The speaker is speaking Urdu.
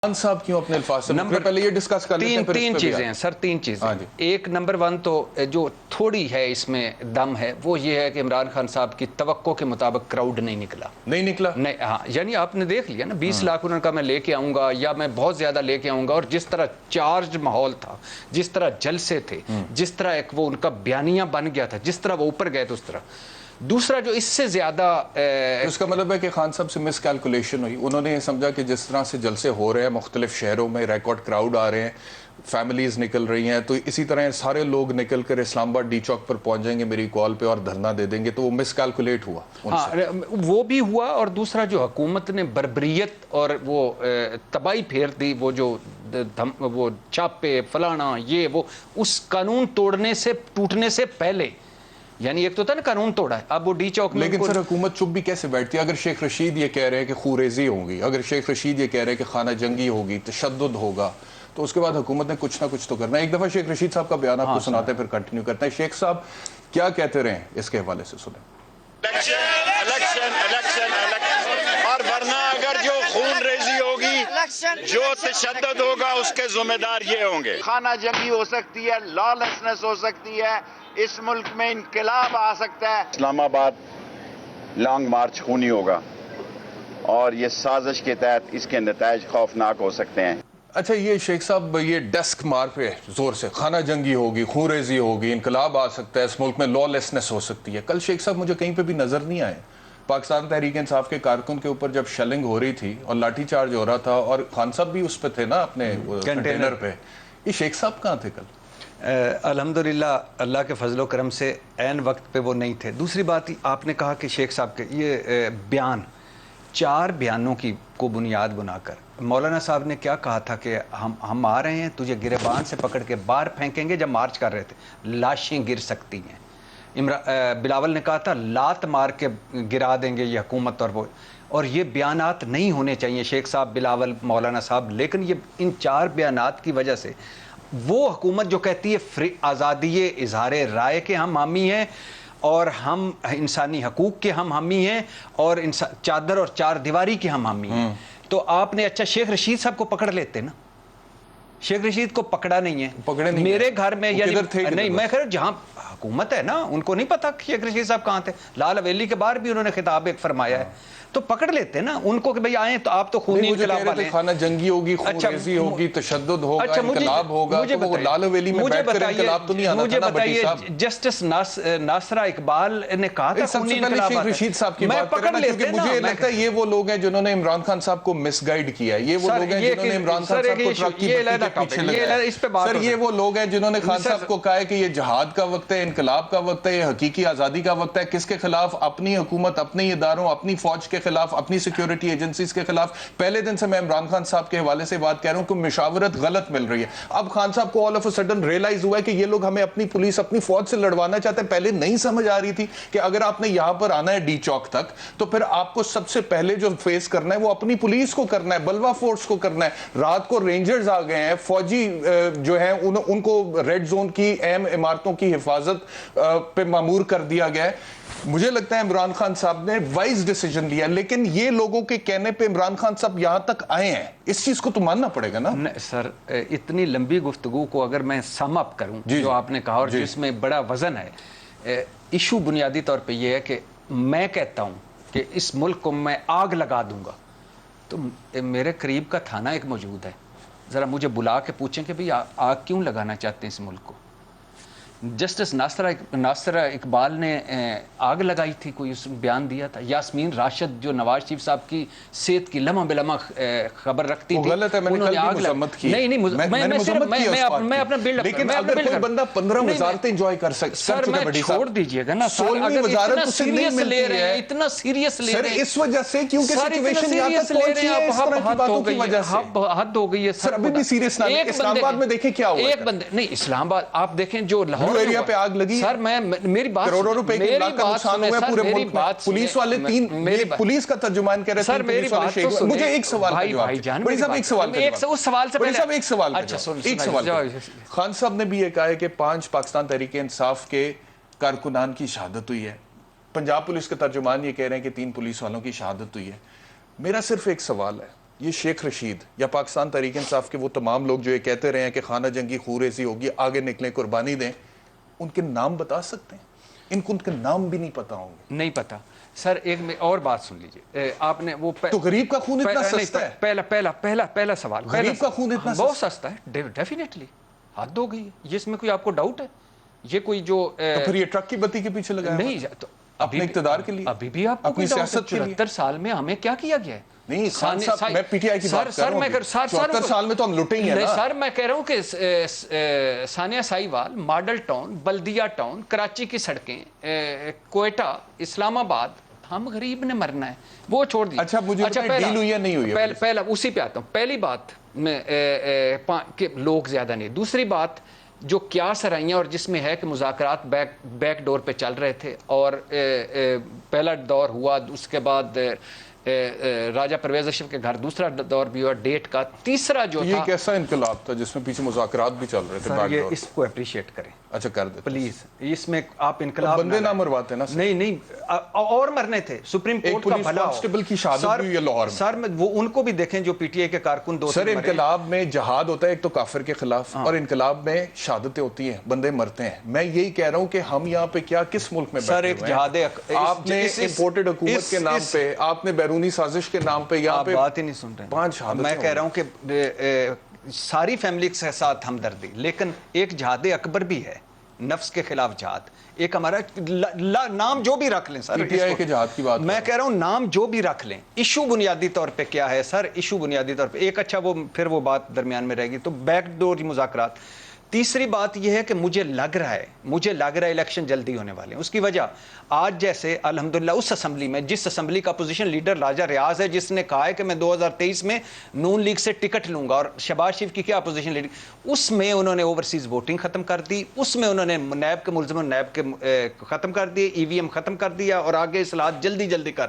خان صاحب کیوں اپنے الفاظ سے پہلے یہ ڈسکس کر لیتے ہیں تین چیزیں ہیں سر، تین چیزیں. ایک نمبر 1 تو جو تھوڑی ہے اس میں دم ہے وہ یہ ہے کہ عمران خان صاحب کی توقع کے مطابق کراؤڈ نہیں نکلا. ہاں، یعنی آپ نے دیکھ لیا نا 20 لاکھ انہوں نے کہا میں لے کے آؤں گا یا میں بہت زیادہ لے کے آؤں گا، اور جس طرح چارج ماحول تھا، جس طرح جلسے تھے، جس طرح ایک وہ ان کا بیانیہ بن گیا تھا، جس طرح وہ اوپر گئے تو اس طرح. دوسرا جو اس سے زیادہ اس کا مطلب ہے کہ خان صاحب سے مس کیلکولیشن ہوئی. انہوں نے یہ سمجھا کہ جس طرح سے جلسے ہو رہے ہیں مختلف شہروں میں، ریکارڈ کراؤڈ آ رہے ہیں، فیملیز نکل رہی ہیں، تو اسی طرح سارے لوگ نکل کر اسلام آباد ڈی چوک پر پہنچ جائیں گے میری کال پہ اور دھرنا دے دیں گے، تو وہ مس کیلکولیٹ ہوا. ہاں وہ بھی ہوا، اور دوسرا جو حکومت نے بربریت اور وہ تباہی پھیر دی، وہ جو وہ چھاپے فلانا یہ وہ اس قانون ٹوٹنے سے پہلے، یعنی ایک تو تھا نا قانون توڑا ہے، اب وہ ڈی چوک میں. لیکن سر حکومت چپ بھی کیسے بیٹھتی ہے؟ اگر شیخ رشید یہ کہہ رہے ہیں کہ خوریزی ہوگی، اگر شیخ رشید یہ کہہ رہے ہیں کہ خانہ جنگی ہوگی، تشدد ہوگا، تو اس کے بعد حکومت نے کچھ نہ کچھ تو کرنا ہے. ایک دفعہ شیخ رشید صاحب کا بیان آپ کو سناتے ہیں پھر کنٹینیو کرتے ہیں. شیخ صاحب کیا کہتے رہے ہیں اس کے حوالے سے سنیں. الیکشن اور ورنہ اگر جو خون ریزی ہوگی، جو تشدد ہوگا، اس کے ذمہ دار یہ ہوں گے. خانہ جنگی ہو سکتی ہے، لا لیسنس ہو سکتی ہے، اس ملک میں انقلاب آ سکتا ہے. اسلام آباد لانگ مارچ خونی ہوگا اور یہ سازش کے تحت اس کے نتائج خوفناک ہو سکتے ہیں. اچھا یہ شیخ صاحب یہ ڈیسک مار پہ زور سے خانہ جنگی ہوگی، خون ریزی ہوگی، انقلاب آ سکتا ہے، اس ملک میں لا لیسنس ہو سکتی ہے. کل شیخ صاحب مجھے کہیں پہ بھی نظر نہیں آئے. پاکستان تحریک انصاف کے کارکن کے اوپر جب شیلنگ ہو رہی تھی اور لاٹھی چارج ہو رہا تھا اور خان صاحب بھی اس پہ تھے نا اپنے کنٹینر پہ، یہ شیخ صاحب کہاں تھے کل؟ الحمدللہ اللہ کے فضل و کرم سے عین وقت پہ وہ نہیں تھے. دوسری بات آپ نے کہا کہ شیخ صاحب کے یہ بیان، 4 بیانوں کی کو بنیاد بنا کر مولانا صاحب نے کیا کہا تھا کہ ہم آ رہے ہیں، تجھے گریبان سے پکڑ کے باہر پھینکیں گے. جب مارچ کر رہے تھے لاشیں گر سکتی ہیں. بلاول نے کہا تھا لات مار کے گرا دیں گے یہ حکومت، اور یہ بیانات نہیں ہونے چاہیے شیخ صاحب، بلاول، مولانا صاحب. لیکن یہ ان 4 بیانات کی وجہ سے وہ حکومت جو کہتی ہے آزادی اظہار رائے کے ہم حامی ہیں اور ہم انسانی حقوق کے ہم حامی ہیں اور چادر اور 4 دیواری کے ہم حامی ہیں، تو آپ نے اچھا شیخ رشید صاحب کو پکڑ لیتے نا. شیخ رشید کو پکڑا نہیں ہے میرے گھر میں، یعنی نہیں میں خیر جہاں حکومت ہے نا ان کو نہیں پتا شیخ رشید صاحب کہاں تھے. لال حویلی کے باہر بھی انہوں نے خطاب ایک فرمایا ہے، تو پکڑ لیتے نا ان کو کہ بھئی آئیں تو آپ تو خونی انقلاب والے ہیں. خانہ جنگی ہوگی، خون ریزی ہوگی، تشدد ہوگا، انقلاب ہوگا، تو وہ لال حویلی میں بیٹھ کر انقلاب تو نہیں آنا تھا نا بٹی صاحب. مجھے بتائیے جسٹس ناصرہ اقبال نے کہا تھا سب سے پہلے شیخ رشید صاحب کی بات کریں نا، کیونکہ مجھے یہ لگتا ہے یہ وہ لوگ ہیں جنہوں نے عمران خان صاحب کو مس گائیڈ کیا ہے. یہ وہ لوگ ہیں جنہوں نے عمران خان صاحب کو ٹرک کی بٹی کے پیچھے لگایا. سر یہ وہ لوگ ہیں جنہوں نے خان صاحب کو کہا ہے کہ یہ جہاد کا وقت ہے، انقلاب کا وقت ہے، یہ حقیقی آزادی کا وقت ہے. کس کے خلاف؟ اپنی حکومت، اپنی اداروں، اپنی فوج کے خلاف، اپنی سیکیورٹی ایجنسیز کے خلاف. پہلے دن سے میں عمران خان صاحب کے حوالے سے بات کہہ رہا ہوں کہ مشاورت غلط مل رہی ہے. اب خان صاحب کو all of a sudden realise ہوا ہے کہ یہ لوگ ہمیں اپنی پولیس، اپنی فوج سے لڑوانا چاہتے ہیں. پہلے نہیں سمجھ آ رہی تھی کہ اگر آپ نے یہاں پر آنا ہے ڈی چوک تک تو پھر آپ کو سب سے پہلے جو فیس کرنا ہے وہ اپنی پولیس کو کرنا ہے، بلوا فورس کو کرنا ہے. رات کو رینجرز آ گئے ہیں، فوجی جو ہیں ان کو ریڈ زون کی اہم عمارتوں کی حفاظت پہ مامور کر دیا گیا ہے. مجھے لگتا ہے عمران خان صاحب نے وائز ڈیسیجن لیا، لیکن یہ لوگوں کے کہنے پہ عمران خان صاحب یہاں تک آئے ہیں، اس چیز کو تو ماننا پڑے گا نا. سر اتنی لمبی گفتگو کو اگر میں سم اپ کروں جو آپ نے کہا اور جس میں بڑا وزن ہے، ایشو بنیادی طور پہ یہ ہے کہ میں کہتا ہوں کہ اس ملک کو میں آگ لگا دوں گا. تو میرے قریب کا تھانہ ایک موجود ہے، ذرا مجھے بلا کے پوچھیں کہ بھئی آگ کیوں لگانا چاہتے ہیں اس ملک کو. جسٹس ناصرہ اقبال نے آگ لگائی تھی، کوئی اس بیان دیا تھا. یاسمین راشد جو نواز شریف صاحب کی صحت کی لمحہ بہ لمحہ خبر رکھتی تھی، غلط ہے. میں نے کل بھی مذمت کی. نہیں میں اپنا بلڈ اپ، لیکن اگر کوئی بندہ 15 وزارتیں انجوائے کر سکتا سر میں چھوڑ دیجئے گا نا. 16ویں وزارت اسے نہیں ملتی ہے، اتنا سیریس لے سر رہے ہیں اس وجہ سے کیونکہ سچویشن یہاں تک پہنچی ہے اس طرح کی باتوں کی وجہ سے. حد ہو گئی ہے سر. ابھی بھی سیریس نہ لیں. اسلام آباد میں دیکھیں کیا ہوا. ایک بندے نہیں، اسلام آباد آپ دیکھیں جو لاہور ایریا پہ آگ لگی سر، میری بات کروڑوں روپے کی لاکھ کا نقصان ہوا ہے پورے ملک میں. پولیس والے 3 پولیس کا ترجمان کہہ رہے تھے پولیس والے شہید ہوئے. مجھے ایک سوال کا جواب دیں. بڑی صاحب ایک سوال کا جواب. اس سوال سے پہلے ایک سوال کا جواب. خان صاحب نے بھی یہ کہا ہے کہ 5 پاکستان تحریک انصاف کے کارکنان کی شہادت ہوئی ہے. پنجاب پولیس کے ترجمان یہ کہہ رہے ہیں کہ 3 پولیس والوں کی شہادت ہوئی ہے. میرا صرف ایک سوال ہے یہ شیخ رشید یا پاکستان تحریک انصاف کے وہ تمام لوگ جو یہ کہتے رہے ہیں کہ خانہ جنگی خوریزی ہوگی، آگے نکلیں قربانی دیں، ان کے نام بتا سکتے ہیں؟ ان کو ان کے نام بھی نہیں پتا ہوں گے. نہیں پتا سر. ایک میں اور بات سن لیجئے. آپ نے وہ تو غریب کا خون اتنا سستا ہے؟ پہلا سوال، غریب کا خون اتنا بہت سستا ہے، ڈیفینیٹلی حد ہو گئی ہے. اس میں کوئی آپ کو ڈاؤٹ ہے؟ یہ کوئی جو تو پھر یہ ٹرک کی بتی کے پیچھے لگایا نہیں تو اپنے اقتدار کے لیے، ابھی بھی آپ کو اپنی سیاست کے لیے. 74 سال میں ہمیں کیا کیا گیا ہے؟ نہیں خان صاحب، میں پی ٹی آئی کی بات کر رہا ہوں. 74 سال میں تو ہم لٹے ہی ہیں نا. سر میں کہہ رہا ہوں کہ ثانیہ ساہیوال، ماڈل ٹاؤن، بلدیہ ٹاؤن، کراچی کی سڑکیں، کوئٹہ، اسلام آباد، ہم غریب نے مرنا ہے، وہ چھوڑ دیجیے. اچھا مجھے ڈیل ہوئی ہے نہیں ہوئی ہے؟ پہلا اسی پہ آتا ہوں. پہلی بات میں کہ لوگ زیادہ نہیں. دوسری بات جو کیا سرائیاں اور جس میں ہے کہ مذاکرات بیک ڈور پہ چل رہے تھے، اور پہلا دور ہوا، اس کے بعد راجہ پرویز اشرف کے گھر دوسرا دور بھی ہوا ڈیٹ کا. تیسرا جو یہ کیسا انقلاب تھا جس میں پیچھے مذاکرات بھی چل رہے تھے؟ یہ اس کو اپریشیٹ کریں. اچھا کر دیں پلیز. اس میں آپ انقلاب بندے نہ مرواتے نا. نہیں اور مرنے تھے. سپریم کورٹ کا بھلا کانسٹیبل کی شہادت ہوئی ہے لاہور میں. سر وہ ان کو بھی دیکھیں جو پی ٹی آئی کے کارکن دو. سر انقلاب میں جہاد ہوتا ہے ایک تو کافر کے خلاف، اور انقلاب میں شہادتیں ہوتی ہیں، بندے مرتے ہیں. میں یہی کہہ رہا ہوں کہ ہم یہاں پہ کیا کس ملک میں سر ایک جہاد آپ نے امپورٹڈ حکومت کے نام پہ، آپ نے بیرونی سازش کے نام پہ یہاں پہ بات ہی نہیں سن رہے. 5 شہادتیں. میں کہہ رہا ہوں کہ ساری فیملی کے ساتھ ہمدردی، لیکن ایک جہاد اکبر بھی ہے، نفس کے خلاف جہاد. ایک ہمارا نام جو بھی رکھ لیں سر، پی ٹی آئی کے جہاد کی بات میں کہہ رہا ہوں نام جو بھی رکھ لیں، ایشو بنیادی طور پہ کیا ہے سر؟ ایشو بنیادی طور پہ ایک اچھا وہ پھر وہ بات درمیان میں رہے گی تو بیک ڈور مذاکرات. تیسری بات یہ ہے کہ مجھے لگ رہا ہے الیکشن جلدی ہونے والے ہیں. اس کی وجہ آج جیسے الحمدللہ اس اسمبلی میں، جس اسمبلی کا اپوزیشن لیڈر راجہ ریاض ہے، جس نے کہا ہے کہ میں 2023 میں نون لیگ سے ٹکٹ لوں گا، اور شہباز شریف کی کیا اپوزیشن لیڈر، اس میں انہوں نے اوورسیز ووٹنگ ختم کر دی، اس میں انہوں نے نیب کے ملزموں نیب کے ختم کر دیے، ای وی ایم ختم کر دیا، اور آگے اصلاحات جلدی کر